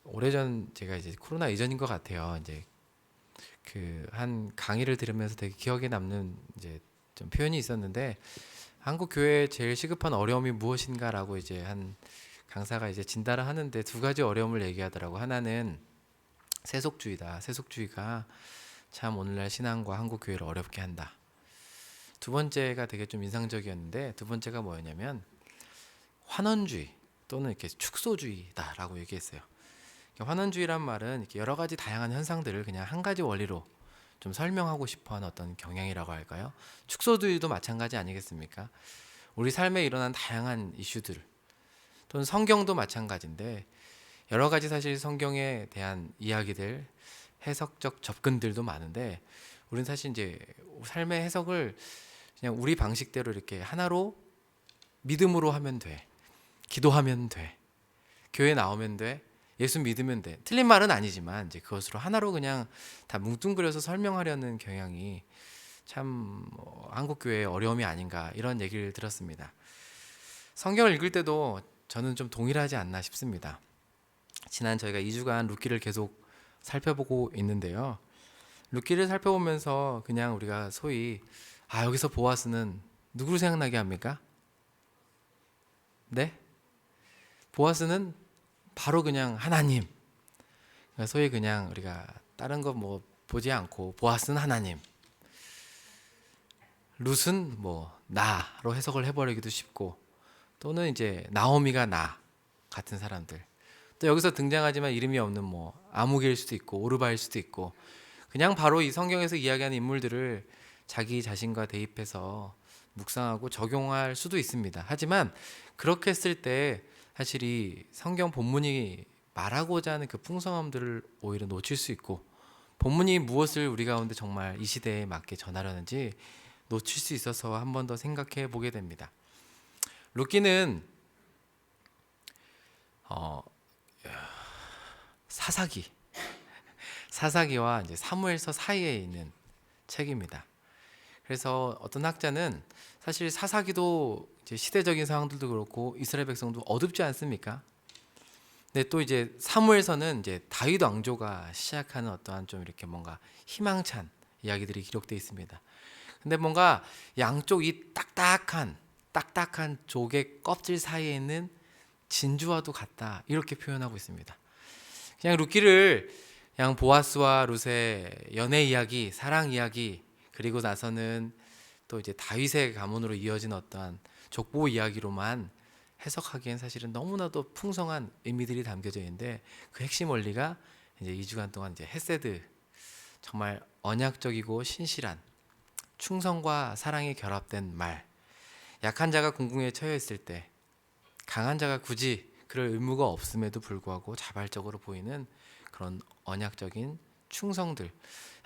오래전 제가 이제 코로나 이전인 것 같아요. 이제 그 한 강의를 들으면서 되게 기억에 남는 이제 좀 표현이 있었는데 한국 교회의 제일 시급한 어려움이 무엇인가라고 이제 한 강사가 이제 진단을 하는데 두 가지 어려움을 얘기하더라고. 하나는 세속주의다. 세속주의가 참 오늘날 신앙과 한국 교회를 어렵게 한다. 두 번째가 되게 좀 인상적이었는데 두 번째가 뭐였냐면 환원주의 또는 이렇게 축소주의다라고 얘기했어요. 환원주의란 말은 이렇게 여러 가지 다양한 현상들을 그냥 한 가지 원리로 좀 설명하고 싶어하는 어떤 경향이라고 할까요? 축소주의도 마찬가지 아니겠습니까? 우리 삶에 일어난 다양한 이슈들 또는 성경도 마찬가지인데 여러 가지 사실 성경에 대한 이야기들 해석적 접근들도 많은데 우리는 사실 이제 삶의 해석을 그냥 우리 방식대로 이렇게 하나로 믿음으로 하면 돼. 기도하면 돼. 교회 나오면 돼. 예수 믿으면 돼. 틀린 말은 아니지만 이제 그것으로 하나로 그냥 다 뭉뚱그려서 설명하려는 경향이 참 한국 교회의 어려움이 아닌가 이런 얘기를 들었습니다. 성경을 읽을 때도 저는 좀 동일하지 않나 싶습니다. 지난 저희가 2주간 룻기를 계속 살펴보고 있는데요. 룻기를 살펴보면서 그냥 우리가 소위 여기서 보아스는 누구를 생각나게 합니까? 네? 보아스는 바로 그냥 하나님. 소위 그냥 우리가 다른 거 뭐 보지 않고 보아스는 하나님. 룻은 뭐 나로 해석을 해버리기도 쉽고 또는 이제 나오미가 나 같은 사람들. 또 여기서 등장하지만 이름이 없는 뭐 아무개일 수도 있고 오르바일 수도 있고 그냥 바로 이 성경에서 이야기하는 인물들을 자기 자신과 대입해서 묵상하고 적용할 수도 있습니다. 하지만 그렇게 했을 때 사실 이 성경 본문이 말하고자 하는 그 풍성함들을 오히려 놓칠 수 있고 본문이 무엇을 우리 가운데 정말 이 시대에 맞게 전하려는지 놓칠 수 있어서 한 번 더 생각해 보게 됩니다. 룻기는 사사기와 이제 사무엘서 사이에 있는 책입니다. 그래서 어떤 학자는 사실 사사기도 이제 시대적인 상황들도 그렇고 이스라엘 백성도 어둡지 않습니까? 근데 또 이제 사무엘서는 이제 다윗 왕조가 시작하는 어떠한 좀 이렇게 뭔가 희망찬 이야기들이 기록되어 있습니다. 근데 뭔가 양쪽 이 딱딱한 조개 껍질 사이에 있는 진주와도 같다 이렇게 표현하고 있습니다. 그냥 룻기를 그냥 보아스와 룻의 연애 이야기, 사랑 이야기 그리고 나서는 또 이제 다윗의 가문으로 이어진 어떠한 족보 이야기로만 해석하기엔 사실은 너무나도 풍성한 의미들이 담겨져 있는데 그 핵심 원리가 이제 2주간 동안 이제 헤세드 정말 언약적이고 신실한 충성과 사랑이 결합된 말 약한 자가 궁궁에 처해 있을 때 강한 자가 굳이 그럴 의무가 없음에도 불구하고 자발적으로 보이는 그런 언약적인 충성들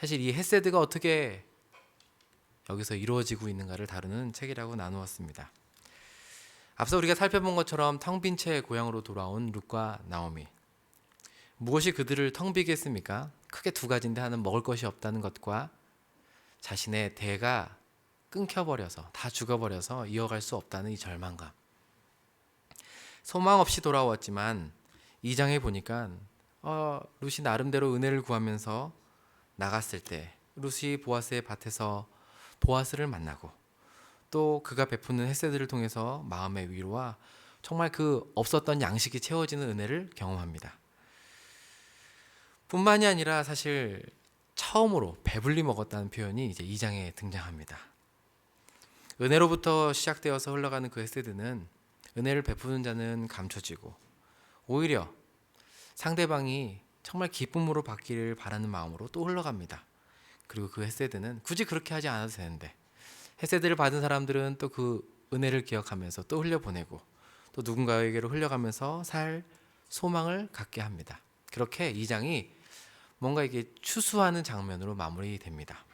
사실 이 헤세드가 어떻게 여기서 이루어지고 있는가를 다루는 책이라고 나누었습니다. 앞서 우리가 살펴본 것처럼 텅 빈 채 고향으로 돌아온 룻과 나오미 무엇이 그들을 텅 비게 했습니까? 크게 두 가지인데 하나는 먹을 것이 없다는 것과 자신의 대가 끊겨버려서 다 죽어버려서 이어갈 수 없다는 이 절망감 소망 없이 돌아왔지만 2장에 보니까 룻이 나름대로 은혜를 구하면서 나갔을 때 룻이 보아스의 밭에서 보아스를 만나고 또 그가 베푸는 햇새들을 통해서 마음의 위로와 정말 그 없었던 양식이 채워지는 은혜를 경험합니다. 뿐만이 아니라 사실 처음으로 배불리 먹었다는 표현이 이제 2장에 등장합니다. 은혜로부터 시작되어서 흘러가는 그 햇새들은 은혜를 베푸는 자는 감춰지고 오히려 상대방이 정말 기쁨으로 받기를 바라는 마음으로 또 흘러갑니다. 그리고 그 햇새들은 굳이 그렇게 하지 않아도 되는데 햇새들을 받은 사람들은 또 그 은혜를 기억하면서 또 흘려보내고 또 누군가에게로 흘려가면서 살 소망을 갖게 합니다. 그렇게 2장이 뭔가 이게 추수하는 장면으로 마무리됩니다.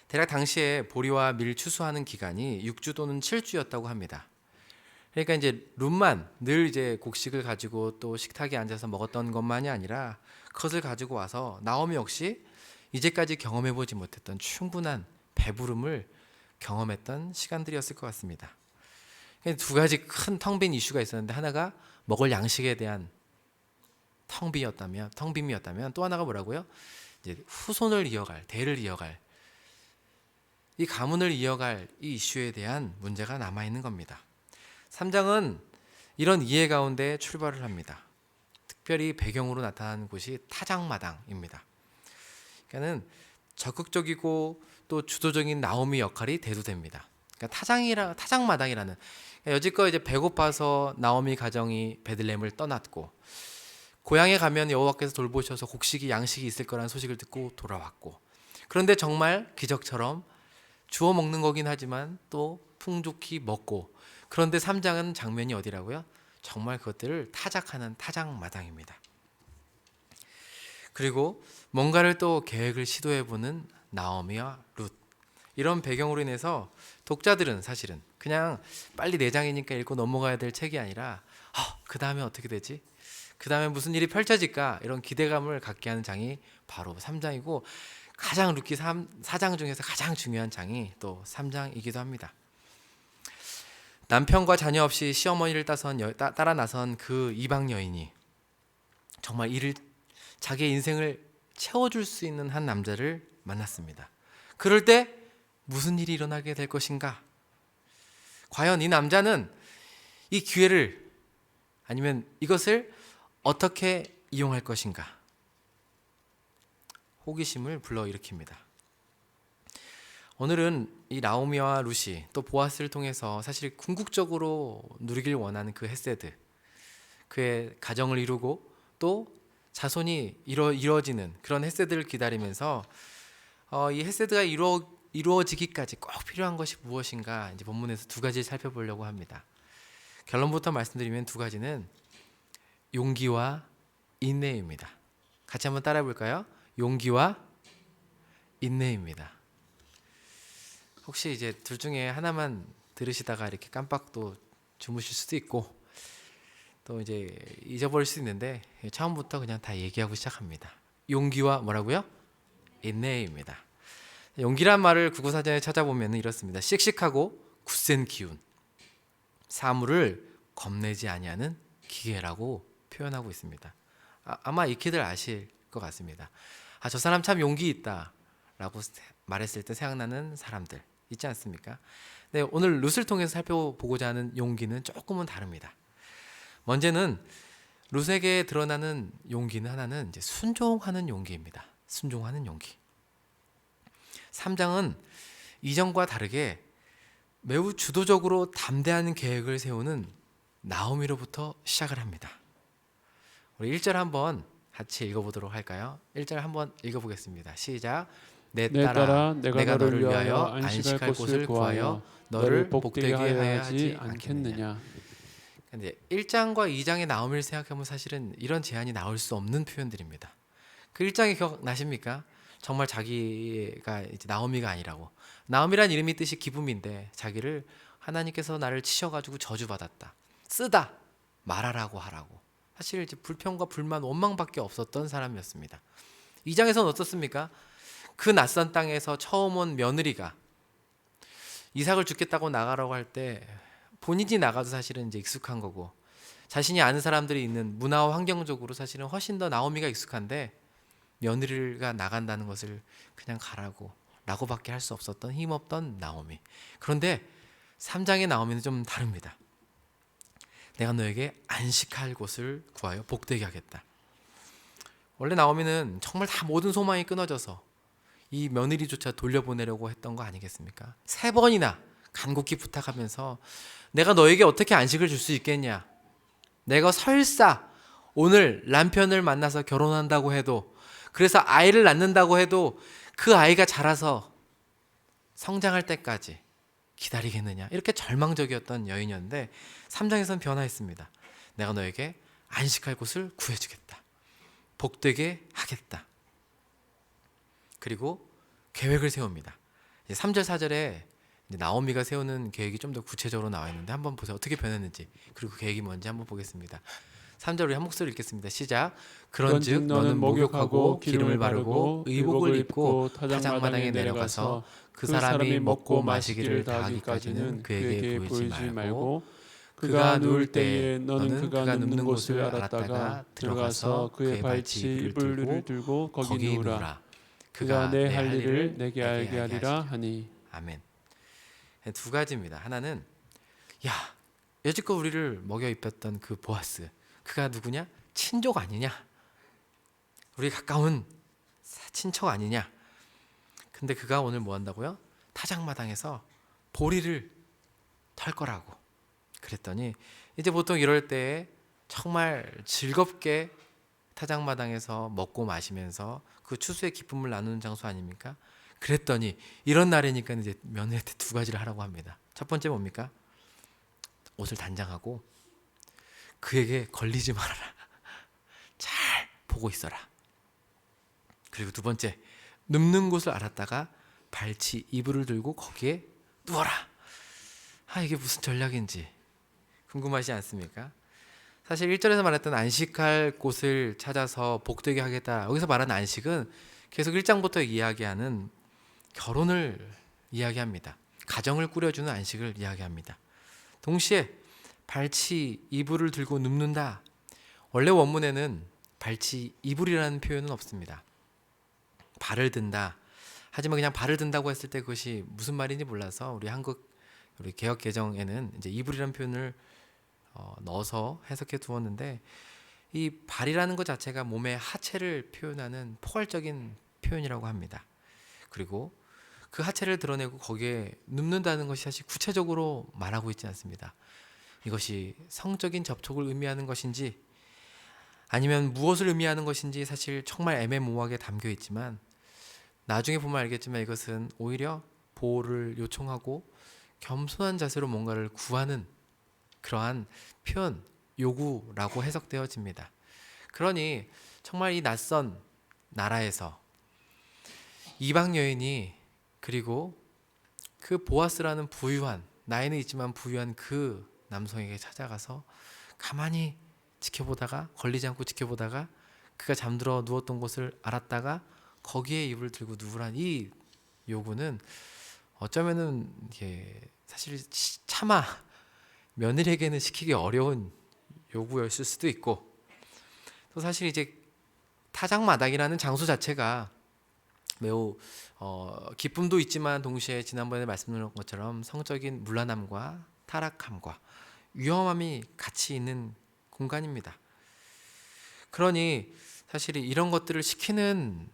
대략 당시에 보리와 밀 추수하는 기간이 6주 또는 7주였다고 합니다. 그러니까 이제 룻만 늘 이제 곡식을 가지고 또 식탁에 앉아서 먹었던 것만이 아니라 그것을 가지고 와서 나오미 역시 이제까지 경험해보지 못했던 충분한 배부름을 경험했던 시간들이었을 것 같습니다. 두 가지 큰 텅 빈 이슈가 있었는데 하나가 먹을 양식에 대한 텅 빔이었다면 또 하나가 뭐라고요? 이제 후손을 이어갈, 대를 이어갈, 이 가문을 이어갈 이 이슈에 대한 문제가 남아 있는 겁니다. 3장은 이런 이해 가운데 출발을 합니다. 특별히 배경으로 나타난 곳이 타작마당입니다. 그러니까는 적극적이고 또 주도적인 나오미 역할이 대두됩니다. 그러니까 타작마당이라는, 그러니까 여지껏 이제 배고파서 나오미 가정이 베들레헴을 떠났고, 고향에 가면 여호와께서 돌보셔서 곡식이 양식이 있을 거라는 소식을 듣고 돌아왔고, 그런데 정말 기적처럼 주워 먹는 거긴 하지만 또 풍족히 먹고, 그런데 3장은 장면이 어디라고요? 정말 그것들을 타작하는 타작마당입니다. 그리고 뭔가를 또 계획을 시도해보는 나오미와 룻, 이런 배경으로 인해서 독자들은 사실은 그냥 빨리 4장이니까 읽고 넘어가야 될 책이 아니라 그 다음에 어떻게 되지? 그 다음에 무슨 일이 펼쳐질까? 이런 기대감을 갖게 하는 장이 바로 3장이고, 가장 룻기 4장 중에서 가장 중요한 장이 또 3장이기도 합니다. 남편과 자녀 없이 시어머니를 따라 나선 그 이방 여인이 정말 자기의 인생을 채워줄 수 있는 한 남자를 만났습니다. 그럴 때 무슨 일이 일어나게 될 것인가? 과연 이 남자는 이 기회를, 아니면 이것을 어떻게 이용할 것인가? 호기심을 불러일으킵니다. 오늘은 이 나오미와 룻이 또 보아스를 통해서 사실 궁극적으로 누리길 원하는 그 헤세드, 그의 가정을 이루고 또 자손이 이루어지는 그런 헤세드를 기다리면서 이 헤세드가 이루어지기까지 꼭 필요한 것이 무엇인가, 이제 본문에서 2가지를 살펴보려고 합니다. 결론부터 말씀드리면 2가지는 용기와 인내입니다. 같이 한번 따라해 볼까요? 용기와 인내입니다. 혹시 이제 둘 중에 하나만 들으시다가 이렇게 깜빡 또 주무실 수도 있고, 또 이제 잊어버릴 수 있는데 처음부터 그냥 다 얘기하고 시작합니다. 용기와 뭐라고요? 인내입니다. 용기란 말을 국어사전에 찾아보면 이렇습니다. 씩씩하고 굳센 기운, 사물을 겁내지 아니하는 기계라고 표현하고 있습니다. 아마 익히들 아실 것 같습니다. 저 사람 참 용기 있다 라고 말했을 때 생각나는 사람들 있지 않습니까? 네, 오늘 룻을 통해서 살펴보고자 하는 용기는 조금은 다릅니다. 먼저는 룻에게 드러나는 용기는 하나는 이제 순종하는 용기입니다. 순종하는 용기. 3장은 이전과 다르게 매우 주도적으로 담대한 계획을 세우는 나오미로부터 시작을 합니다. 우리 1절 한번 같이 읽어보도록 할까요? 1절 한번 읽어보겠습니다. 시작. 내 딸아, 내가 너를 위하여 안식할 곳을 구하여 너를 복되게 하여야 하지 않겠느냐. 근데 1장과 2장의 나오미를 생각하면 사실은 이런 제안이 나올 수 없는 표현들입니다. 그 1장에 기억나십니까? 정말 자기가 이제 나오미가 아니라고, 나오미란 이름이 뜻이 기쁨인데 자기를 하나님께서 나를 치셔가지고 저주받았다, 쓰다, 말하라고 하라고, 사실 이제 불평과 불만, 원망밖에 없었던 사람이었습니다. 2장에서는 어떻습니까? 그 낯선 땅에서 처음 온 며느리가 이삭을 죽겠다고 나가라고 할 때 본인이 나가도 사실은 이제 익숙한 거고, 자신이 아는 사람들이 있는 문화와 환경적으로 사실은 훨씬 더 나오미가 익숙한데, 며느리가 나간다는 것을 그냥 가라고 라고밖에 할 수 없었던 힘없던 나오미. 그런데 3장의 나오미는 좀 다릅니다. 내가 너에게 안식할 곳을 구하여 복되게 하겠다. 원래 나오미는 정말 다 모든 소망이 끊어져서 이 며느리조차 돌려보내려고 했던 거 아니겠습니까? 3번이나 간곡히 부탁하면서 내가 너에게 어떻게 안식을 줄 수 있겠냐, 내가 설사 오늘 남편을 만나서 결혼한다고 해도, 그래서 아이를 낳는다고 해도 그 아이가 자라서 성장할 때까지 기다리겠느냐, 이렇게 절망적이었던 여인이었는데 3장에서는 변화했습니다. 내가 너에게 안식할 곳을 구해주겠다, 복되게 하겠다. 그리고 계획을 세웁니다. 3절 4절에 나오미가 세우는 계획이 좀 더 구체적으로 나와 있는데 한번 보세요. 어떻게 변했는지, 그리고 그 계획이 뭔지 한번 보겠습니다. 3절 우리 한 목소리 읽겠습니다. 시작. 그런즉 너는 목욕하고 기름을 바르고 의복을 입고 타작마당에 내려가서 그 사람이 먹고 마시기를 다 하기까지는 그에게 보이지 말고 그가 누울 때에 너는 그가 눕는 곳을 알았다가 들어가서 그의 발치 이불을 들고 거기 누우라. 그가 내 할 일을 내게 알게 하리라 하니. 아멘. 두 가지입니다. 하나는 야 여지껏 우리를 먹여 입혔던 그 보아스, 그가 누구냐? 친족 아니냐? 우리 가까운 친척 아니냐? 근데 그가 오늘 뭐 한다고요? 타작마당에서 보리를 털 거라고 그랬더니, 이제 보통 이럴 때 정말 즐겁게 타작마당에서 먹고 마시면서 그 추수의 기쁨을 나누는 장소 아닙니까? 그랬더니 이런 날이니까 이제 며느리한테 두 가지를 하라고 합니다. 첫 번째 뭡니까? 옷을 단장하고 그에게 걸리지 말아라. 잘 보고 있어라. 그리고 두 번째, 눕는 곳을 알았다가 발치 이불을 들고 거기에 누워라. 이게 무슨 전략인지 궁금하지 않습니까? 사실 1절에서 말했던 안식할 곳을 찾아서 복되게 하겠다, 여기서 말하는 안식은 계속 1장부터 이야기하는 결혼을 이야기합니다. 가정을 꾸려주는 안식을 이야기합니다. 동시에 발치 이불을 들고 눕는다, 원래 원문에는 발치 이불이라는 표현은 없습니다. 발을 든다. 하지만 그냥 발을 든다고 했을 때 그것이 무슨 말인지 몰라서 우리 개역 개정에는 이제 이불이라는 표현을 넣어서 해석해 두었는데, 이 발이라는 것 자체가 몸의 하체를 표현하는 포괄적인 표현이라고 합니다. 그리고 그 하체를 드러내고 거기에 눕는다는 것이 사실 구체적으로 말하고 있지 않습니다. 이것이 성적인 접촉을 의미하는 것인지 아니면 무엇을 의미하는 것인지 사실 정말 애매모호하게 담겨 있지만, 나중에 보면 알겠지만 이것은 오히려 보호를 요청하고 겸손한 자세로 뭔가를 구하는 그러한 표현, 요구라고 해석되어집니다. 그러니 정말 이 낯선 나라에서 이방 여인이, 그리고 그 보아스라는 부유한, 나이는 있지만 부유한 그 남성에게 찾아가서 가만히 지켜보다가, 걸리지 않고 지켜보다가 그가 잠들어 누웠던 곳을 알았다가 거기에 이불을 들고 누우란 이 요구는 어쩌면은 이게 사실 차마 며느리에게는 시키기 어려운 요구였을 수도 있고, 또 사실 이제 타작마당이라는 장소 자체가 매우 기쁨도 있지만 동시에 지난번에 말씀드린 것처럼 성적인 문란함과 타락함과 위험함이 같이 있는 공간입니다. 그러니 사실 이런 것들을 시키는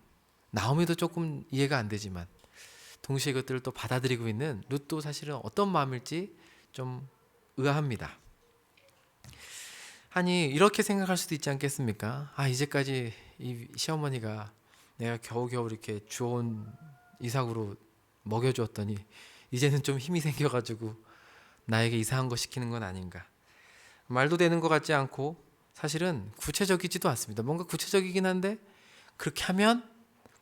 나오미도 조금 이해가 안 되지만 동시에 이것들을 또 받아들이고 있는 룻도 사실은 어떤 마음일지 좀 의아합니다. 아니 이렇게 생각할 수도 있지 않겠습니까? 이제까지 이 시어머니가 내가 겨우겨우 이렇게 주워온 이삭으로 먹여주었더니 이제는 좀 힘이 생겨가지고 나에게 이상한 거 시키는 건 아닌가. 말도 되는 것 같지 않고 사실은 구체적이지도 않습니다. 뭔가 구체적이긴 한데 그렇게 하면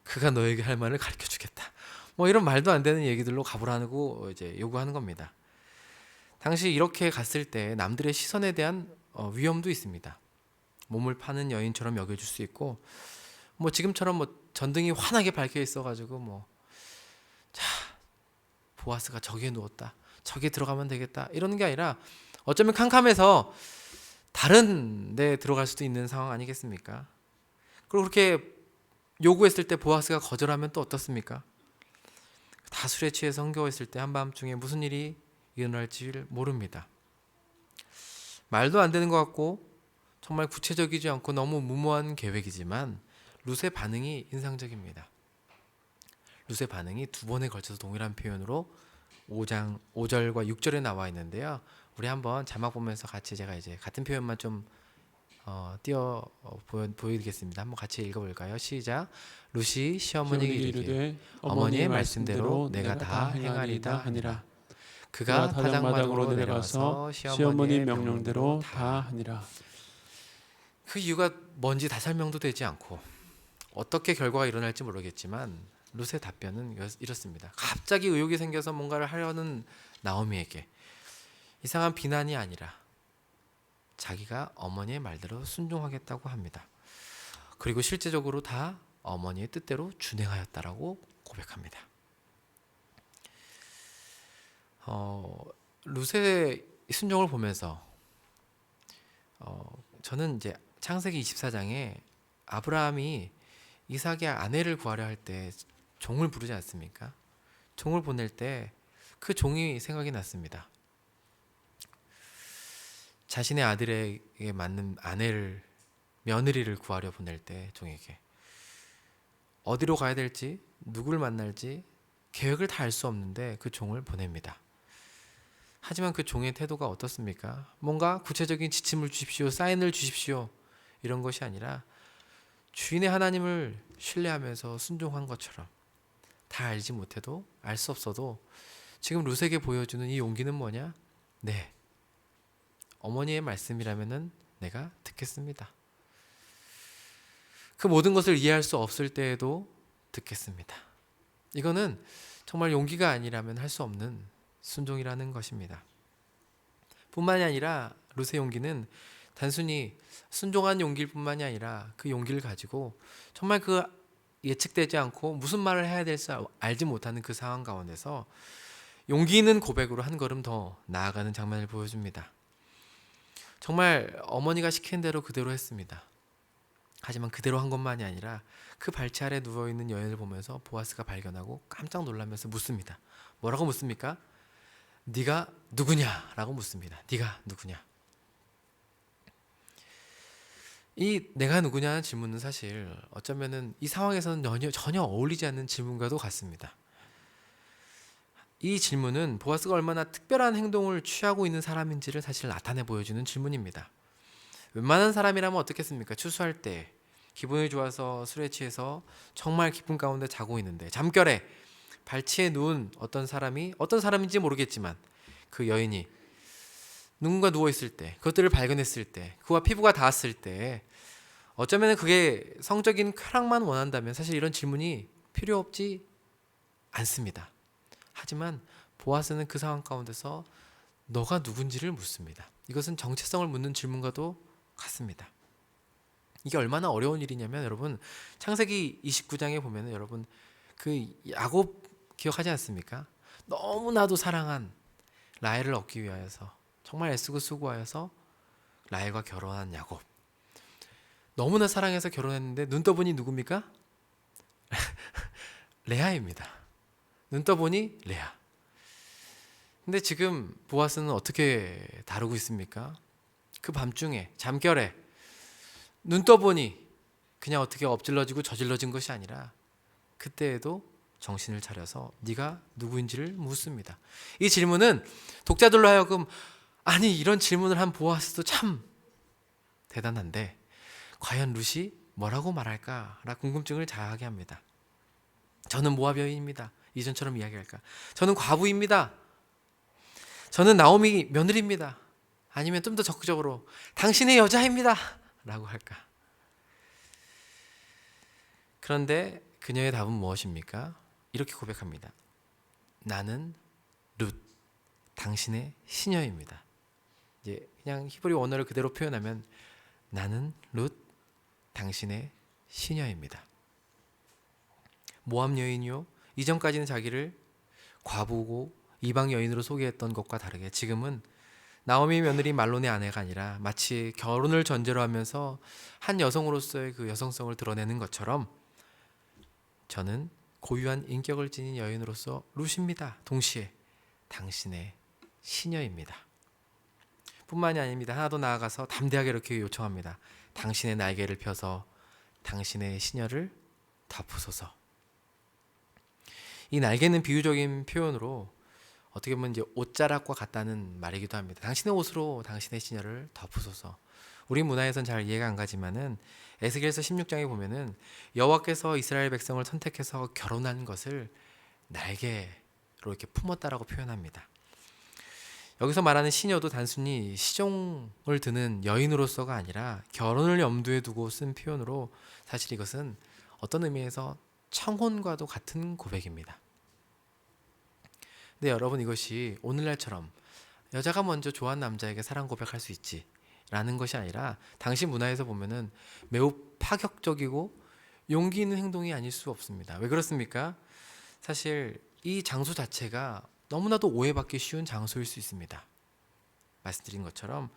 그가 너에게 할 말을 가르쳐 주겠다, 뭐 이런 말도 안 되는 얘기들로 가보라고 이제 요구하는 겁니다. 당시 이렇게 갔을 때 남들의 시선에 대한 위험도 있습니다. 몸을 파는 여인처럼 여겨줄 수 있고, 뭐 지금처럼 뭐 전등이 환하게 밝혀 있어가지고 보아스가 저기에 누웠다, 저기에 들어가면 되겠다 이러는 게 아니라 어쩌면 캄캄해서 다른 데 들어갈 수도 있는 상황 아니겠습니까? 그리고 그렇게 요구했을 때 보아스가 거절하면 또 어떻습니까? 다 술에 취해서 흥겨워했을 때 한밤중에 무슨 일이 일어날지 모릅니다. 말도 안 되는 것 같고 정말 구체적이지 않고 너무 무모한 계획이지만 룻의 반응이 인상적입니다. 룻의 반응이 두 번에 걸쳐서 동일한 표현으로 5장 5절과 6절에 나와 있는데요. 우리 한번 자막 보면서 같이 제가 이제 같은 표현만 좀 보여드리겠습니다. 한번 같이 읽어볼까요? 시작. 룻이 시어머니에게 이르되 어머니의 말씀대로 내가 다 행하리다 하니라. 그가 타작마당으로 내려가서 시어머니 명령대로 다 하니라. 그 이유가 뭔지 다 설명도 되지 않고 어떻게 결과가 일어날지 모르겠지만 룻의 답변은 이렇습니다. 갑자기 의욕이 생겨서 뭔가를 하려는 나오미에게 이상한 비난이 아니라 자기가 어머니의 말대로 순종하겠다고 합니다. 그리고 실제적으로 다 어머니의 뜻대로 준행하였다라고 고백합니다. 룻의 순종을 보면서 저는 이제 창세기 24장에 아브라함이 이삭의 아내를 구하려 할 때 종을 부르지 않습니까? 종을 보낼 때 그 종이 생각이 났습니다. 자신의 아들에게 맞는 아내를, 며느리를 구하려 보낼 때 종에게 어디로 가야 될지, 누굴 만날지 계획을 다 알 수 없는데 그 종을 보냅니다. 하지만 그 종의 태도가 어떻습니까? 뭔가 구체적인 지침을 주십시오, 사인을 주십시오, 이런 것이 아니라 주인의 하나님을 신뢰하면서 순종한 것처럼, 다 알지 못해도, 알 수 없어도 지금 룻에게 보여주는 이 용기는 뭐냐? 네, 어머니의 말씀이라면은 내가 듣겠습니다. 그 모든 것을 이해할 수 없을 때에도 듣겠습니다. 이거는 정말 용기가 아니라면 할 수 없는 순종이라는 것입니다. 뿐만이 아니라 룻의 용기는 단순히 순종한 용기일 뿐만이 아니라 그 용기를 가지고 정말 그 예측되지 않고 무슨 말을 해야 될지 알지 못하는 그 상황 가운데서 용기 있는 고백으로 한 걸음 더 나아가는 장면을 보여줍니다. 정말 어머니가 시킨 대로 그대로 했습니다. 하지만 그대로 한 것만이 아니라 그 발치 아래 누워있는 여인을 보면서 보아스가 발견하고 깜짝 놀라면서 묻습니다. 뭐라고 묻습니까? 네가 누구냐? 라고 묻습니다. 네가 누구냐? 이 내가 누구냐는 질문은 사실 어쩌면은 이 상황에서는 전혀 어울리지 않는 질문과도 같습니다. 이 질문은 보아스가 얼마나 특별한 행동을 취하고 있는 사람인지를 사실 나타내 보여주는 질문입니다. 웬만한 사람이라면 어떻겠습니까? 추수할 때 기분이 좋아서 술에 취해서 정말 기쁨 가운데 자고 있는데 잠결에 발치에 누운 어떤 사람인지 모르겠지만 그 여인이 누군가 누워있을 때, 그것들을 발견했을 때, 그와 피부가 닿았을 때 어쩌면 그게 성적인 쾌락만 원한다면 사실 이런 질문이 필요 없지 않습니다. 하지만 보아스는 그 상황 가운데서 너가 누군지를 묻습니다. 이것은 정체성을 묻는 질문과도 같습니다. 이게 얼마나 어려운 일이냐면 여러분, 창세기 29장에 보면 여러분 그 야곱 기억하지 않습니까? 너무나도 사랑한 라헬을 얻기 위하여서 정말 애쓰고 수고하여서 라헬과 결혼한 야곱. 너무나 사랑해서 결혼했는데 눈 떠보니 누굽니까? 레아입니다. 눈 떠보니 레아. 근데 지금 보아스는 어떻게 다루고 있습니까? 그 밤중에 잠결에 눈 떠보니 그냥 어떻게 엎질러지고 저질러진 것이 아니라 그때에도 정신을 차려서 네가 누구인지를 묻습니다. 이 질문은 독자들로 하여금 아니 이런 질문을 한 보아스도 참 대단한데 과연 룻이 뭐라고 말할까라 궁금증을 자아하게 합니다. 저는 모압 여인입니다. 이전처럼 이야기할까? 저는 과부입니다. 저는 나오미 며느리입니다. 아니면 좀 더 적극적으로 당신의 여자입니다. 라고 할까? 그런데 그녀의 답은 무엇입니까? 이렇게 고백합니다. 나는 룻, 당신의 시녀입니다. 이제 그냥 히브리 원어를 그대로 표현하면 나는 룻, 당신의 시녀입니다. 모압 여인이요, 이전까지는 자기를 과부고 이방 여인으로 소개했던 것과 다르게 지금은 나오미 며느리 말론의 아내가 아니라 마치 결혼을 전제로 하면서 한 여성으로서의 그 여성성을 드러내는 것처럼 저는 고유한 인격을 지닌 여인으로서 룻입니다. 동시에 당신의 시녀입니다. 뿐만이 아닙니다. 하나 더 나아가서 담대하게 이렇게 요청합니다. 당신의 날개를 펴서 당신의 시녀를 덮으소서. 이 날개는 비유적인 표현으로 어떻게 보면 이제 옷자락과 같다는 말이기도 합니다. 당신의 옷으로 당신의 시녀를 덮으소서. 우리 문화에선 잘 이해가 안 가지만은 에스겔서 16장에 보면은 여호와께서 이스라엘 백성을 선택해서 결혼한 것을 날개로 이렇게 품었다라고 표현합니다. 여기서 말하는 시녀도 단순히 시종을 드는 여인으로서가 아니라 결혼을 염두에 두고 쓴 표현으로 사실 이것은 어떤 의미에서 청혼과도 같은 고백입니다. 근데 여러분, 이것이 오늘날처럼 여자가 먼저 좋아하는 남자에게 사랑 고백할 수 있지 라는 것이 아니라 당시 문화에서 보면은 매우 파격적이고 용기 있는 행동이 아닐 수 없습니다. 왜 그렇습니까? 사실 이 장소 자체가 너무나도 오해받기 쉬운 장소일 수 있습니다. 말씀드린 것처럼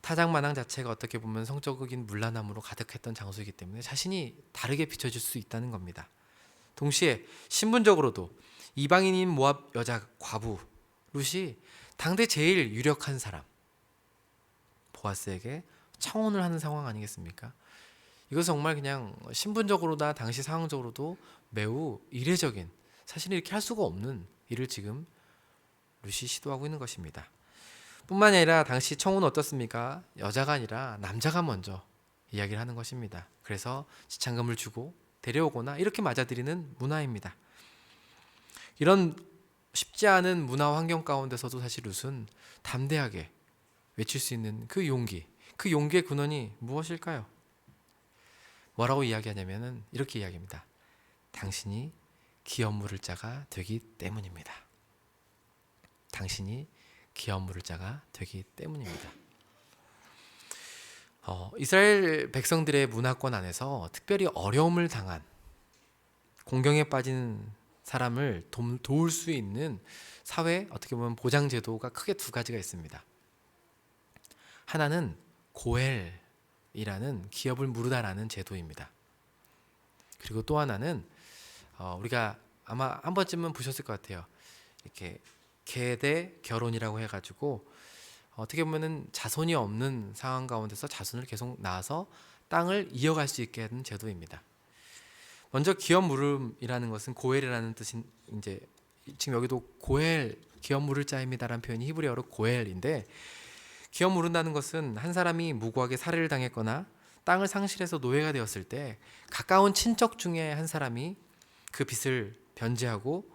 타작마당 자체가 어떻게 보면 성적인 문란함으로 가득했던 장소이기 때문에 자신이 다르게 비춰질 수 있다는 겁니다. 동시에 신분적으로도 이방인인 모압 여자 과부 룻이 당대 제일 유력한 사람 보아스에게 청혼을 하는 상황 아니겠습니까? 이것은 정말 그냥 신분적으로나 당시 상황적으로도 매우 이례적인, 사실 이렇게 할 수가 없는 일을 지금 룻이 시도하고 있는 것입니다. 뿐만이 아니라 당시 청혼은 어떻습니까? 여자가 아니라 남자가 먼저 이야기를 하는 것입니다. 그래서 지참금을 주고 데려오거나 이렇게 맞아들이는 문화입니다. 이런 쉽지 않은 문화 환경 가운데서도 사실 룻은 담대하게 외칠 수 있는 그 용기, 그 용기의 근원이 무엇일까요? 뭐라고 이야기하냐면은 이렇게 이야기합니다. 당신이 기업 물을 자가 되기 때문입니다. 당신이 기업 물을 자가 되기 때문입니다. 이스라엘 백성들의 문화권 안에서 특별히 어려움을 당한 공경에 빠진 사람을 도울 수 있는 사회 어떻게 보면 보장 제도가 크게 두 가지가 있습니다. 하나는 고엘이라는 기업을 무르다라는 제도입니다. 그리고 또 하나는 우리가 아마 한 번쯤은 보셨을 것 같아요. 이렇게 계대 결혼이라고 해가지고 어떻게 보면은 자손이 없는 상황 가운데서 자손을 계속 낳아서 땅을 이어갈 수 있게 하는 제도입니다. 먼저 기업 물음이라는 것은 고엘이라는 뜻인 이제 지금 여기도 고엘 기업 물을 자입니다라는 표현이 히브리어로 고엘인데 기업 물은다는 것은 한 사람이 무고하게 살해를 당했거나 땅을 상실해서 노예가 되었을 때 가까운 친척 중에 한 사람이 그 빚을 변제하고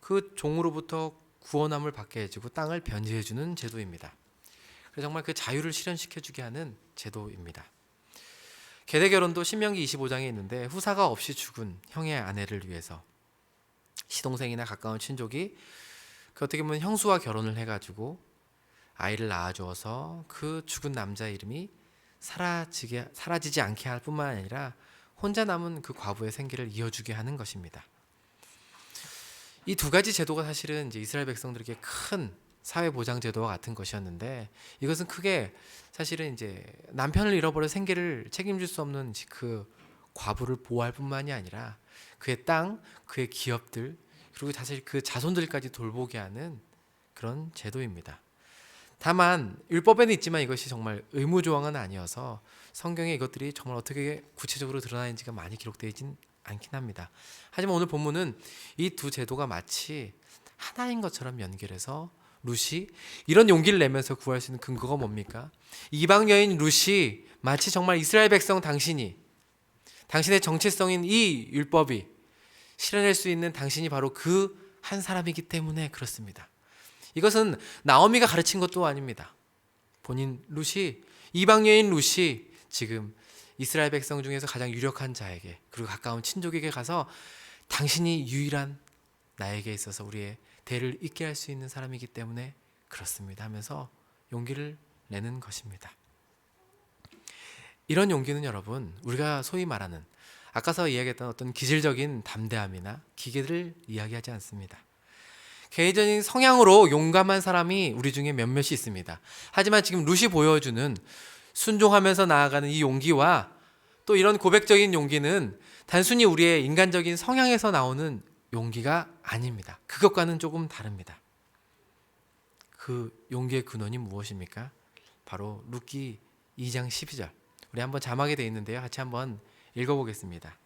그 종으로부터 구원함을 받게 해주고 땅을 변제해주는 제도입니다. 그래서 정말 그 자유를 실현시켜주게 하는 제도입니다. 계대 결혼도 신명기 25장에 있는데 후사가 없이 죽은 형의 아내를 위해서 시동생이나 가까운 친족이 그 어떻게 보면 형수와 결혼을 해가지고 아이를 낳아주어서 그 죽은 남자 이름이 사라지지 않게 할 뿐만 아니라 혼자 남은 그 과부의 생기를 이어주게 하는 것입니다. 이 두 가지 제도가 사실은 이제 이스라엘 백성들에게 큰 사회 보장 제도와 같은 것이었는데 이것은 크게 사실은 이제 남편을 잃어버려 생계를 책임질 수 없는 그 과부를 보호할 뿐만이 아니라 그의 땅, 그의 기업들 그리고 사실 그 자손들까지 돌보게 하는 그런 제도입니다. 다만 율법에는 있지만 이것이 정말 의무 조항은 아니어서 성경에 이것들이 정말 어떻게 구체적으로 드러나 있는지가 많이 기록되어 있진 않긴 합니다. 하지만 오늘 본문은 이 두 제도가 마치 하나인 것처럼 연결해서 룻이 이런 용기를 내면서 구할 수 있는 근거가 뭡니까? 이방 여인 룻이 마치 정말 이스라엘 백성 당신의 정체성인 이 율법이 실현할 수 있는 당신이 바로 그 한 사람이기 때문에 그렇습니다. 이것은 나오미가 가르친 것도 아닙니다. 본인 룻이 이방 여인 룻이 지금 이스라엘 백성 중에서 가장 유력한 자에게 그리고 가까운 친족에게 가서 당신이 유일한 나에게 있어서 우리의 대를 잇게 할 수 있는 사람이기 때문에 그렇습니다 하면서 용기를 내는 것입니다. 이런 용기는 여러분 우리가 소위 말하는 아까서 이야기했던 어떤 기질적인 담대함이나 기계를 이야기하지 않습니다. 개인적인 성향으로 용감한 사람이 우리 중에 몇몇이 있습니다. 하지만 지금 룻이 보여주는 순종하면서 나아가는 이 용기와 또 이런 고백적인 용기는 단순히 우리의 인간적인 성향에서 나오는 용기가 아닙니다. 그것과는 조금 다릅니다. 그 용기의 근원이 무엇입니까? 바로 룻기 2장 12절. 우리 한번 자막에 되어 있는데요. 같이 한번 읽어보겠습니다.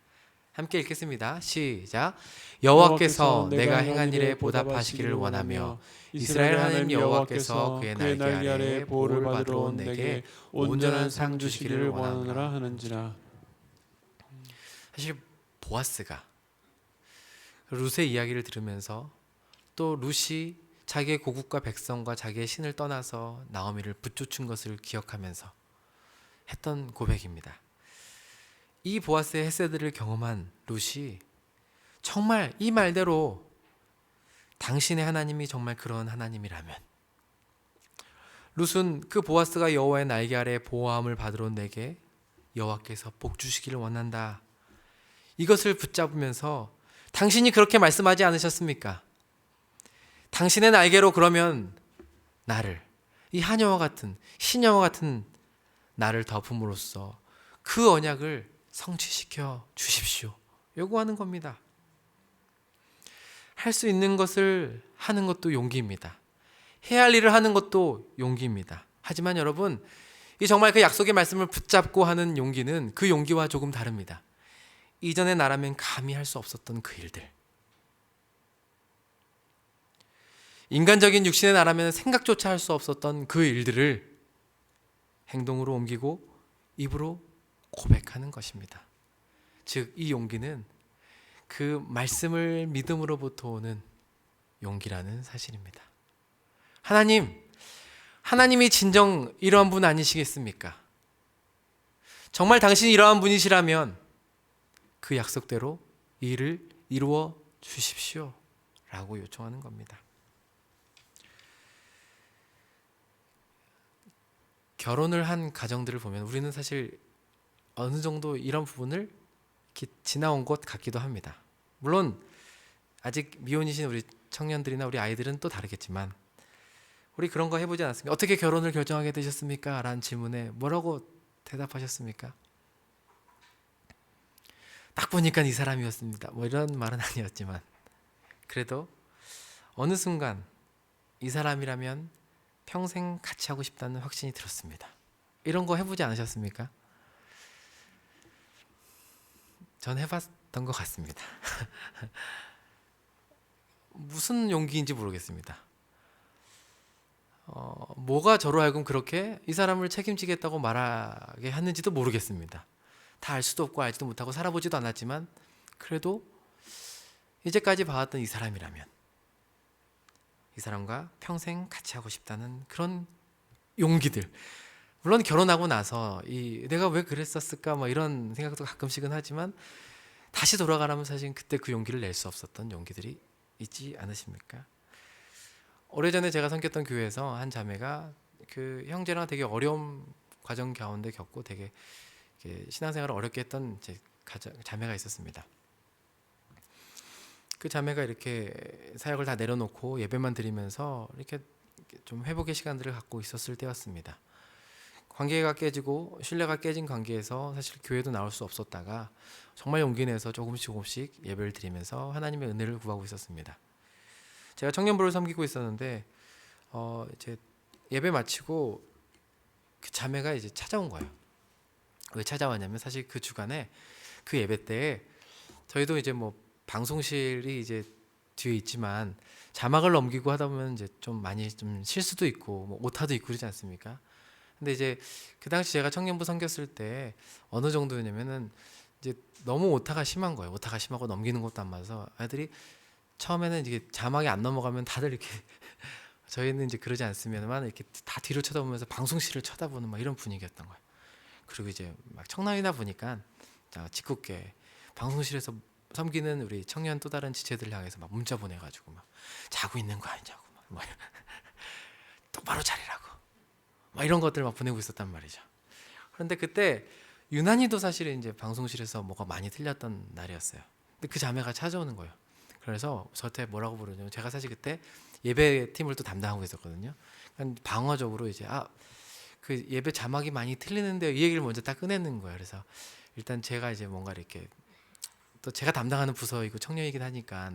함께 읽겠습니다. 시작. 여호와께서 내가 행한 일에 보답하시기를 원하며 이스라엘 하나님 여호와께서 그의 날개 아래 보호를 받으러 온 내게 온전한 상 주시기를 원하노라 하는지라. 사실 보아스가 룻의 이야기를 들으면서 또 룻이 자기의 고국과 백성과 자기의 신을 떠나서 나오미를 붙쫓은 것을 기억하면서 했던 고백입니다. 이 보아스의 헤세드를 경험한 룻이 정말 이 말대로 당신의 하나님이 정말 그런 하나님이라면 룻은 그 보아스가 여호와의 날개 아래 보호함을 받으러 온 내게 여호와께서 복 주시기를 원한다. 이것을 붙잡으면서 당신이 그렇게 말씀하지 않으셨습니까? 당신의 날개로 그러면 나를 이 하녀와 같은 시녀와 같은 나를 덮음으로써 그 언약을 성취시켜 주십시오. 요구하는 겁니다. 할 수 있는 것을 하는 것도 용기입니다. 해야 할 일을 하는 것도 용기입니다. 하지만 여러분, 이 정말 그 약속의 말씀을 붙잡고 하는 용기는 그 용기와 조금 다릅니다. 이전에 나라면 감히 할 수 없었던 그 일들, 인간적인 육신의 나라면 생각조차 할 수 없었던 그 일들을 행동으로 옮기고 입으로 고백하는 것입니다. 즉, 이 용기는 그 말씀을 믿음으로부터 오는 용기라는 사실입니다. 하나님이 진정 이러한 분 아니시겠습니까? 정말 당신이 이러한 분이시라면 그 약속대로 이 일을 이루어 주십시오 라고 요청하는 겁니다. 결혼을 한 가정들을 보면 우리는 사실 어느 정도 이런 부분을 지나온 것 같기도 합니다. 물론 아직 미혼이신 우리 청년들이나 우리 아이들은 또 다르겠지만 우리 그런 거 해보지 않았습니까? 어떻게 결혼을 결정하게 되셨습니까? 라는 질문에 뭐라고 대답하셨습니까? 딱 보니까 이 사람이었습니다. 뭐 이런 말은 아니었지만 그래도 어느 순간 이 사람이라면 평생 같이 하고 싶다는 확신이 들었습니다. 이런 거 해보지 않으셨습니까? 전 해봤던 것 같습니다. 무슨 용기인지 모르겠습니다. 뭐가 저로 하여금 그렇게 이 사람을 책임지겠다고 말하게 했는지도 모르겠습니다. 다 알 수도 없고 알지도 못하고 살아보지도 않았지만 그래도 이제까지 봐왔던 이 사람이라면 이 사람과 평생 같이 하고 싶다는 그런 용기들. 물론 결혼하고 나서 내가 왜 그랬었을까 뭐 이런 생각도 가끔씩은 하지만 다시 돌아가라면 사실 그때 그 용기를 낼 수 없었던 용기들이 있지 않으십니까? 오래전에 제가 섬겼던 교회에서 한 자매가 그 형제랑 되게 어려운 과정 가운데 겪고 되게 신앙생활을 어렵게 했던 자매가 있었습니다. 그 자매가 이렇게 사역을 다 내려놓고 예배만 드리면서 이렇게 좀 회복의 시간들을 갖고 있었을 때였습니다. 관계가 깨지고 신뢰가 깨진 관계에서 사실 교회도 나올 수 없었다가 정말 용기 내서 조금씩 예배를 드리면서 하나님의 은혜를 구하고 있었습니다. 제가 청년부를 섬기고 있었는데 이제 예배 마치고 그 자매가 이제 찾아온 거예요. 왜 찾아왔냐면 사실 그 주간에 그 예배 때에 저희도 이제 뭐 방송실이 이제 뒤에 있지만 자막을 넘기고 하다 보면 이제 좀 많이 좀 실수도 있고 뭐 오타도 있고 그러지 않습니까? 근데 이제 그 당시 제가 청년부 섬겼을 때 어느 정도냐면은 이제 너무 오타가 심한 거예요. 오타가 심하고 넘기는 것도 안 맞아서 아이들이 처음에는 이게 자막이 안 넘어가면 다들 이렇게 저희는 이제 그러지 않으면만 이렇게 다 뒤로 쳐다보면서 방송실을 쳐다보는 막 이런 분위기였던 거예요. 그리고 이제 막 청년이다 보니까 짓궂게 방송실에서 섬기는 우리 청년 또 다른 지체들 향해서 막 문자 보내가지고 막 자고 있는 거 아니냐고 막 똑바로 차리라고 막 이런 것들 막 보내고 있었단 말이죠. 그런데 그때 유난히도 사실은 이제 방송실에서 뭐가 많이 틀렸던 날이었어요. 근데 그 자매가 찾아오는 거예요. 그래서 저한테 뭐라고 부르냐면 제가 사실 그때 예배 팀을 또 담당하고 있었거든요. 그러니까 방어적으로 이제 그 예배 자막이 많이 틀리는데 이 얘기를 먼저 딱 꺼내는 거예요. 그래서 일단 제가 이제 뭔가 이렇게 또 제가 담당하는 부서이고 청년이긴 하니까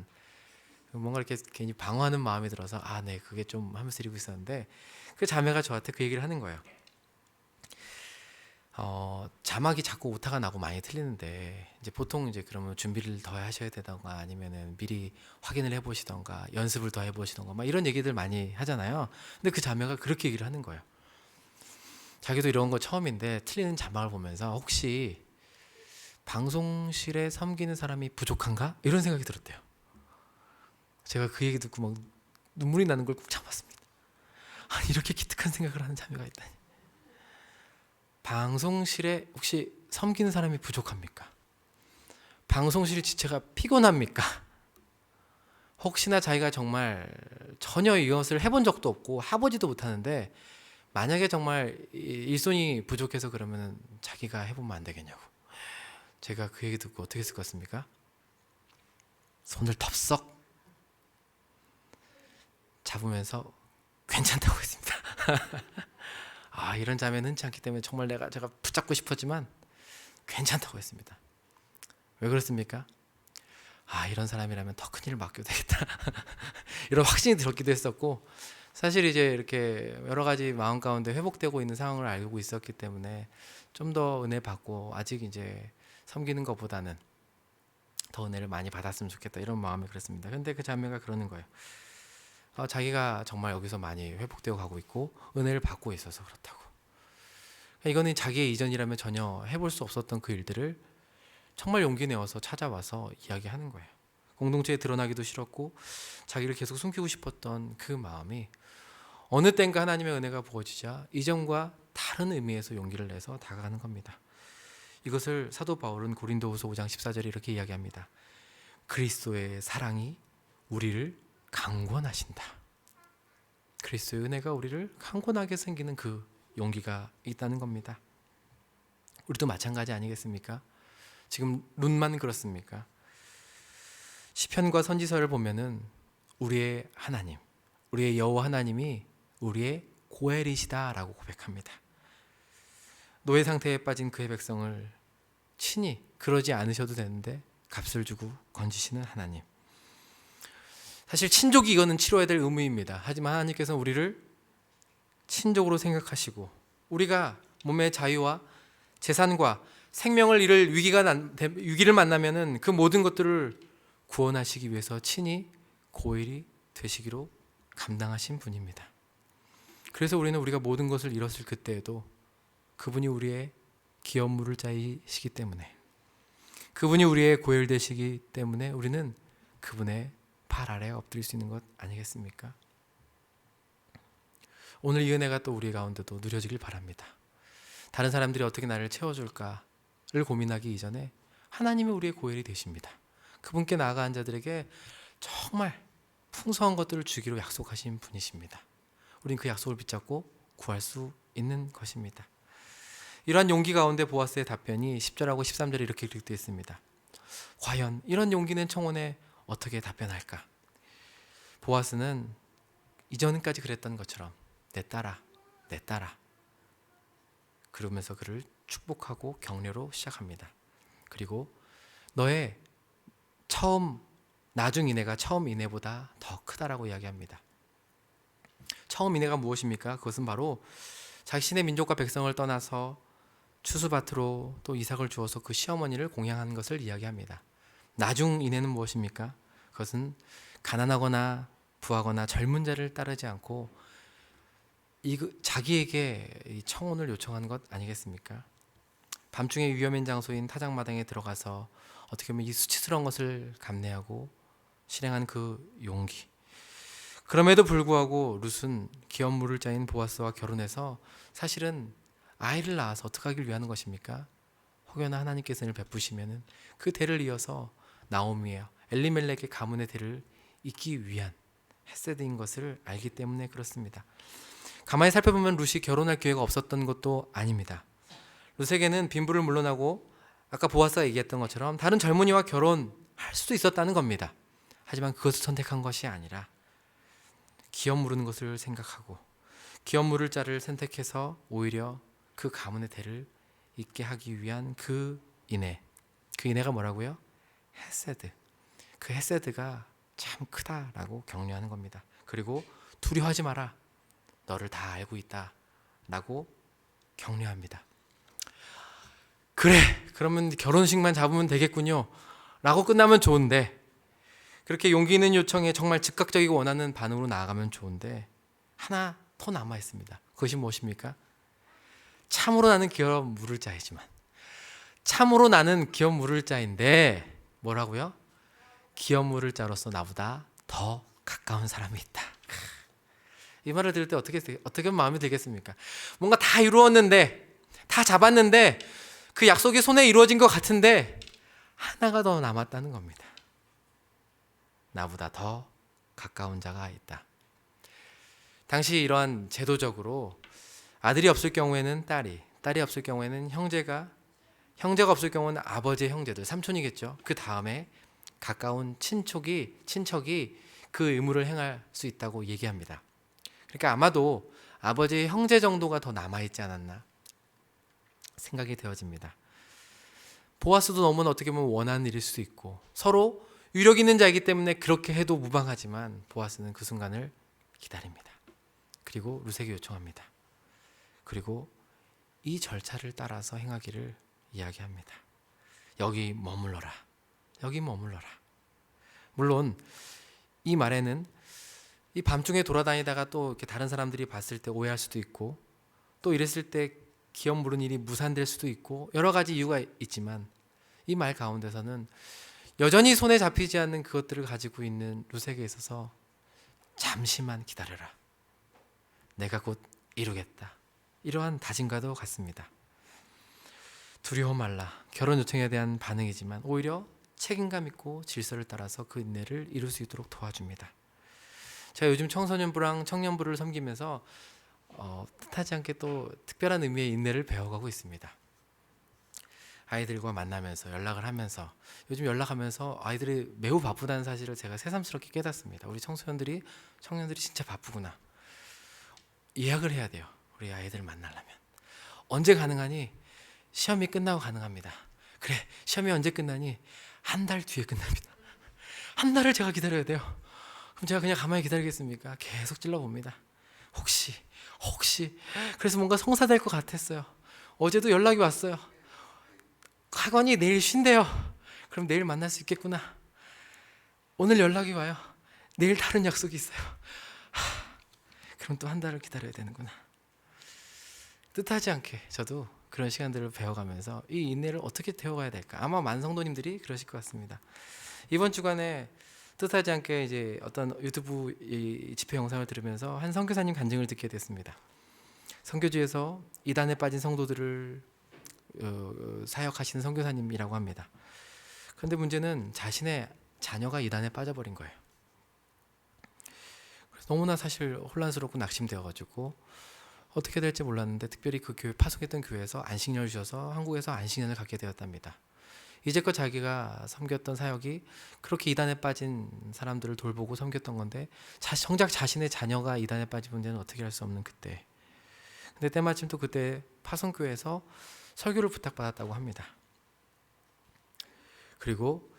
뭔가 이렇게 괜히 방어하는 마음이 들어서 네 그게 좀 하면서 드리고 있었는데 그 자매가 저한테 그 얘기를 하는 거예요. 자막이 자꾸 오타가 나고 많이 틀리는데 이제 보통 이제 그러면 준비를 더 하셔야 되던가 아니면은 미리 확인을 해보시던가 연습을 더 해보시던가 막 이런 얘기들 많이 하잖아요. 근데 그 자매가 그렇게 얘기를 하는 거예요. 자기도 이런 거 처음인데 틀리는 자막을 보면서 혹시 방송실에 섬기는 사람이 부족한가? 이런 생각이 들었대요. 제가 그 얘기 듣고 막 눈물이 나는 걸 꾹 참았습니다. 이렇게 기특한 생각을 하는 자매가 있다니. 방송실에 혹시 섬기는 사람이 부족합니까? 방송실 지체가 피곤합니까? 혹시나 자기가 정말 전혀 이것을 해본 적도 없고 해보지도 못하는데 만약에 정말 일손이 부족해서 그러면 자기가 해보면 안 되겠냐고. 제가 그 얘기 듣고 어떻게 했을 것 같습니까? 손을 덥석 잡으면서 괜찮다고 했습니다. 이런 자매는 흔치 않기 때문에 정말 제가 붙잡고 싶었지만 괜찮다고 했습니다. 왜 그렇습니까? 이런 사람이라면 더 큰 일을 맡겨도 되겠다 이런 확신이 들었기도 했었고, 사실 이제 이렇게 여러 가지 마음 가운데 회복되고 있는 상황을 알고 있었기 때문에 좀 더 은혜 받고 아직 이제 섬기는 것보다는 더 은혜를 많이 받았으면 좋겠다, 이런 마음이 그랬습니다. 근데 그 자매가 그러는 거예요. 자기가 정말 여기서 많이 회복되어 가고 있고 은혜를 받고 있어서 그렇다고. 이거는 자기의 이전이라면 전혀 해볼 수 없었던 그 일들을 정말 용기 내어서 찾아와서 이야기하는 거예요. 공동체에 드러나기도 싫었고 자기를 계속 숨기고 싶었던 그 마음이 어느 땐가 하나님의 은혜가 부어지자 이전과 다른 의미에서 용기를 내서 다가가는 겁니다. 이것을 사도 바울은 고린도후서 5장 14절에 이렇게 이야기합니다. 그리스도의 사랑이 우리를 강권하신다. 그리스도의 은혜가 우리를 강권하게 생기는 그 용기가 있다는 겁니다. 우리도 마찬가지 아니겠습니까? 지금 룬만 그렇습니까? 시편과 선지서를 보면은 우리의 하나님, 우리의 여호와 하나님이 우리의 고엘이시다라고 고백합니다. 노예 상태에 빠진 그의 백성을 친히 그러지 않으셔도 되는데 값을 주고 건지시는 하나님. 사실 친족이 이거는 치러야 될 의무입니다. 하지만 하나님께서는 우리를 친족으로 생각하시고 우리가 몸의 자유와 재산과 생명을 잃을 위기를 만나면은 그 모든 것들을 구원하시기 위해서 친히 고일이 되시기로 감당하신 분입니다. 그래서 우리는 우리가 모든 것을 잃었을 그때에도 그분이 우리의 기업 물을 자이시기 때문에, 그분이 우리의 고일 되시기 때문에 우리는 그분의 발 아래에 엎드릴 수 있는 것 아니겠습니까? 오늘 이 은혜가 또 우리 가운데도 누려지길 바랍니다. 다른 사람들이 어떻게 나를 채워줄까를 고민하기 이전에 하나님이 우리의 고일이 되십니다. 그분께 나아간 자들에게 정말 풍성한 것들을 주기로 약속하신 분이십니다. 우린 그 약속을 붙잡고 구할 수 있는 것입니다. 이러한 용기 가운데 보아스의 답변이 10절하고 13절에 이렇게 기록되어 있습니다. 과연 이런 용기는 청혼에 어떻게 답변할까? 보아스는 이전까지 그랬던 것처럼 내 딸아, 내 딸아, 그러면서 그를 축복하고 격려로 시작합니다. 그리고 너의 나중 인애가 처음 인애보다 더 크다라고 이야기합니다. 처음 인애가 무엇입니까? 그것은 바로 자신의 민족과 백성을 떠나서 추수밭으로 또 이삭을 주어서 그 시어머니를 공양한 것을 이야기합니다. 나중 인애는 무엇입니까? 그것은 가난하거나 부하거나 젊은 자를 따르지 않고 자기에게 청혼을 요청한 것 아니겠습니까? 밤중에 위험한 장소인 타작마당에 들어가서 어떻게 보면 이 수치스러운 것을 감내하고 실행한 그 용기. 그럼에도 불구하고 룻은 기업 물을 자인 보아스와 결혼해서 사실은 아이를 낳아서 어떻게 하길 위하는 것입니까? 혹여나 하나님께서 를 베푸시면은 그 대를 이어서 나오미와 엘리멜렉의 가문의 대를 잇기 위한 헤세드인 것을 알기 때문에 그렇습니다. 가만히 살펴보면 룻이 결혼할 기회가 없었던 것도 아닙니다. 룻에게는 빈부를 물러나고 아까 보아스가 얘기했던 것처럼 다른 젊은이와 결혼할 수도 있었다는 겁니다. 하지만 그것을 선택한 것이 아니라 기업 물은 것을 생각하고 기업 물을 자를 선택해서 오히려 그 가문의 대를 잇게 하기 위한 그 인애가 뭐라고요? 헤세드. 그 헤세드가 참 크다라고 격려하는 겁니다. 그리고 두려워하지 마라. 너를 다 알고 있다 라고 격려합니다. 그래, 그러면 결혼식만 잡으면 되겠군요 라고 끝나면 좋은데, 그렇게 용기 있는 요청에 정말 즉각적이고 원하는 반응으로 나아가면 좋은데 하나 더 남아 있습니다. 그것이 무엇입니까? 참으로 나는 기업 물을 자이지만, 참으로 나는 기업 물을 자인데 뭐라고요? 기업 물을 자로서 나보다 더 가까운 사람이 있다. 이 말을 들을 때 어떻게 마음이 들겠습니까? 뭔가 다 이루었는데, 다 잡았는데 그 약속이 손에 이루어진 것 같은데 하나가 더 남았다는 겁니다. 나보다 더 가까운 자가 있다. 당시 이러한 제도적으로 아들이 없을 경우에는 딸이 없을 경우에는 형제가 없을 경우는 아버지의 형제들, 삼촌이겠죠. 그 다음에 가까운 친척이 그 의무를 행할 수 있다고 얘기합니다. 그러니까 아마도 아버지의 형제 정도가 더 남아있지 않았나 생각이 되어집니다. 보아스도 너무나 어떻게 보면 원하는 일일 수도 있고 서로 유력 있는 자이기 때문에 그렇게 해도 무방하지만 보아스는 그 순간을 기다립니다. 그리고 룻에게 요청합니다. 그리고 이 절차를 따라서 행하기를 이야기합니다. 여기 머물러라. 여기 머물러라. 물론 이 말에는 이 밤중에 돌아다니다가 또 이렇게 다른 사람들이 봤을 때 오해할 수도 있고 또 이랬을 때 기업 물은 일이 무산될 수도 있고 여러 가지 이유가 있지만 이 말 가운데서는 여전히 손에 잡히지 않는 그것들을 가지고 있는 룻에게 있어서 잠시만 기다려라. 내가 곧 이루겠다. 이러한 다짐과도 같습니다. 두려워 말라. 결혼 요청에 대한 반응이지만 오히려 책임감 있고 질서를 따라서 그 인내를 이룰 수 있도록 도와줍니다. 제가 요즘 청소년부랑 청년부를 섬기면서 뜻하지 않게 또 특별한 의미의 인내를 배워가고 있습니다. 아이들과 만나면서 연락을 하면서 요즘 연락하면서 아이들이 매우 바쁘다는 사실을 제가 새삼스럽게 깨닫습니다. 우리 청년들이 진짜 바쁘구나. 예약을 해야 돼요. 우리 아이들 만나려면. 언제 가능하니? 시험이 끝나고 가능합니다. 그래, 시험이 언제 끝나니? 한 달 뒤에 끝납니다. 한 달을 제가 기다려야 돼요. 그럼 제가 그냥 가만히 기다리겠습니까? 계속 찔러봅니다. 혹시 그래서 뭔가 성사될 것 같았어요. 어제도 연락이 왔어요. 학원이 내일 쉰대요. 그럼 내일 만날 수 있겠구나. 오늘 연락이 와요. 내일 다른 약속이 있어요. 그럼 또 한 달을 기다려야 되는구나. 뜻하지 않게 저도 그런 시간들을 배워가면서 이 인내를 어떻게 태워가야 될까? 아마 많은 성도님들이 그러실 것 같습니다. 이번 주간에 뜻하지 않게 이제 어떤 유튜브 집회 영상을 들으면서 한 선교사님 간증을 듣게 됐습니다. 선교지에서 이단에 빠진 성도들을 사역하시는 선교사님이라고 합니다. 그런데 문제는 자신의 자녀가 이단에 빠져버린 거예요. 그래서 너무나 사실 혼란스럽고 낙심되어가지고 어떻게 될지 몰랐는데 특별히 그 교회 파송했던 교회에서 안식년을 주셔서 한국에서 안식년을 갖게 되었답니다. 이제껏 자기가 섬겼던 사역이 그렇게 이단에 빠진 사람들을 돌보고 섬겼던 건데 정작 자신의 자녀가 이단에 빠진 문제는 어떻게 할 수 없는 그때. 근데 때마침 또 그때 파송교회에서 설교를 부탁받았다고 합니다. 그리고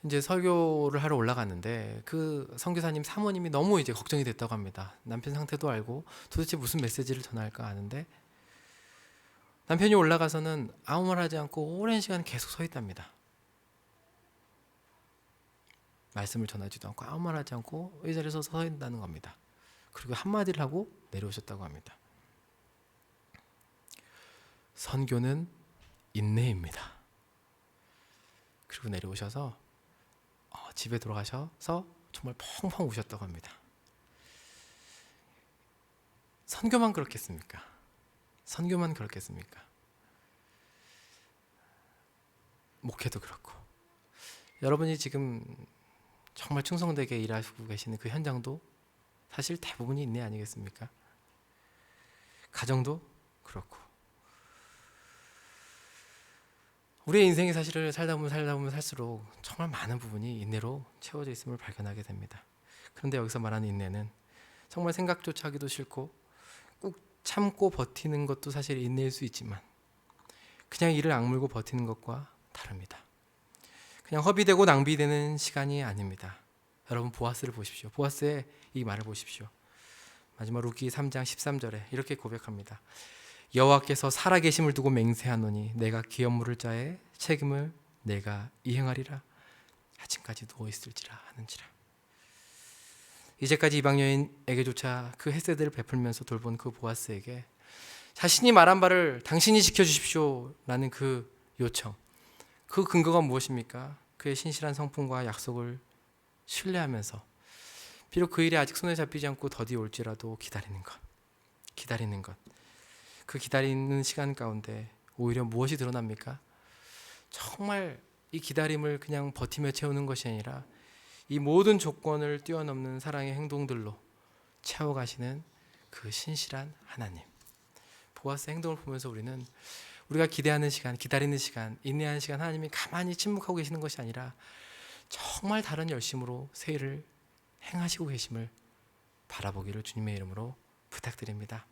이제 설교를 하러 올라갔는데 그 선교사님 사모님이 너무 이제 걱정이 됐다고 합니다. 남편 상태도 알고 도대체 무슨 메시지를 전할까 하는데 남편이 올라가서는 아무 말 하지 않고 오랜 시간 계속 서 있답니다. 말씀을 전하지도 않고 아무 말 하지 않고 의자에서 서 있다는 겁니다. 그리고 한마디를 하고 내려오셨다고 합니다. 선교는 인내입니다. 그리고 내려오셔서 집에 돌아가셔서 정말 펑펑 우셨다고 합니다. 선교만 그렇겠습니까? 선교만 그렇겠습니까? 목회도 그렇고 여러분이 지금 정말 충성되게 일하시고 계시는 그 현장도 사실 대부분이 인내 아니겠습니까? 가정도 그렇고 우리의 인생이 사실을 살다 보면 살수록 정말 많은 부분이 인내로 채워져 있음을 발견하게 됩니다. 그런데 여기서 말하는 인내는 정말 생각조차 하기도 싫고 꾹 참고 버티는 것도 사실 인내일 수 있지만 그냥 이를 악물고 버티는 것과 다릅니다. 그냥 허비되고 낭비되는 시간이 아닙니다. 여러분 보아스를 보십시오. 보아스의 이 말을 보십시오. 마지막 룻기 3장 13절에 이렇게 고백합니다. 여호와께서 살아계심을 두고 맹세하노니 내가 기업 물을 자의 책임을 내가 이행하리라. 아침까지 누워있을지라 하는지라. 이제까지 이방 여인에게조차 그 햇새들을 베풀면서 돌본 그 보아스에게 자신이 말한 바를 당신이 지켜주십시오 라는 그 요청, 그 근거가 무엇입니까? 그의 신실한 성품과 약속을 신뢰하면서 비록 그 일이 아직 손에 잡히지 않고 더디 올지라도 기다리는 것. 그 기다리는 시간 가운데 오히려 무엇이 드러납니까? 정말 이 기다림을 그냥 버티며 채우는 것이 아니라 이 모든 조건을 뛰어넘는 사랑의 행동들로 채워가시는 그 신실한 하나님. 보아스의 행동을 보면서 우리는 우리가 기대하는 시간, 기다리는 시간, 인내하는 시간 하나님이 가만히 침묵하고 계시는 것이 아니라 정말 다른 열심으로 새 일을 행하시고 계심을 바라보기를 주님의 이름으로 부탁드립니다.